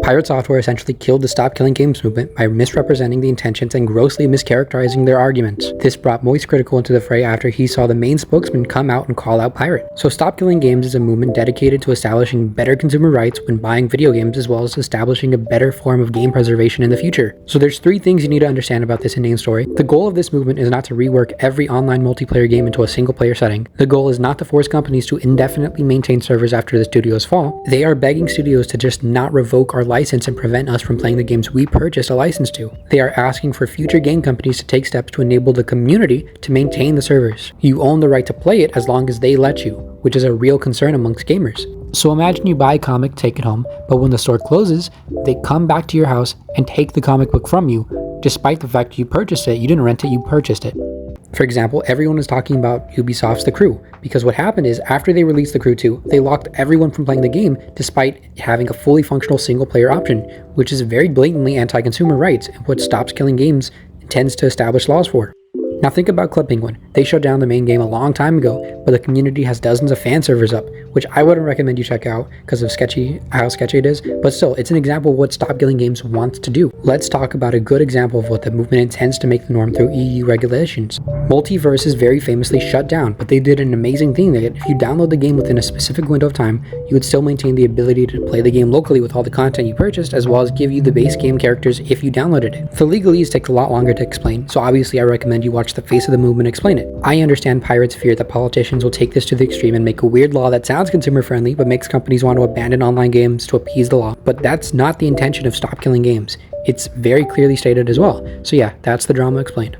Pirate Software essentially killed the Stop Killing Games movement by misrepresenting the intentions and grossly mischaracterizing their arguments. This brought Moistcritikal into the fray after he saw the main spokesman come out and call out Pirate. So Stop Killing Games is a movement dedicated to establishing better consumer rights when buying video games, as well as establishing a better form of game preservation in the future. So there's 3 things you need to understand about this inane story. The goal of this movement is not to rework every online multiplayer game into a single player setting. The goal is not to force companies to indefinitely maintain servers after the studios fall. They are begging studios to just not revoke our license and prevent us from playing the games we purchased a license to. They are asking for future game companies to take steps to enable the community to maintain the servers. You own the right to play it as long as they let you, which is a real concern amongst gamers. So imagine you buy a comic, take it home, but when the store closes, they come back to your house and take the comic book from you, despite the fact you purchased it. You didn't rent it, you purchased it. For example, everyone is talking about Ubisoft's The Crew, because what happened is after they released The Crew 2, they locked everyone from playing the game despite having a fully functional single player option, which is very blatantly anti-consumer rights and what Stops Killing Games intends to establish laws for. Now think about Club Penguin. They shut down the main game a long time ago, but the community has dozens of fan servers up, which I wouldn't recommend you check out because of how sketchy it is, but still, it's an example of what Stop Killing Games wants to do. Let's talk about a good example of what the movement intends to make the norm through EU regulations. Multiverse is very famously shut down, but they did an amazing thing that if you download the game within a specific window of time, you would still maintain the ability to play the game locally with all the content you purchased, as well as give you the base game characters if you downloaded it. The legalese takes a lot longer to explain, so obviously I recommend you watch the face of the movement explain it. I understand Pirate's fear that politicians will take this to the extreme and make a weird law that sounds consumer friendly but makes companies want to abandon online games to appease the law, but that's not the intention of Stop Killing Games. It's very clearly stated as well. So yeah, that's the drama explained.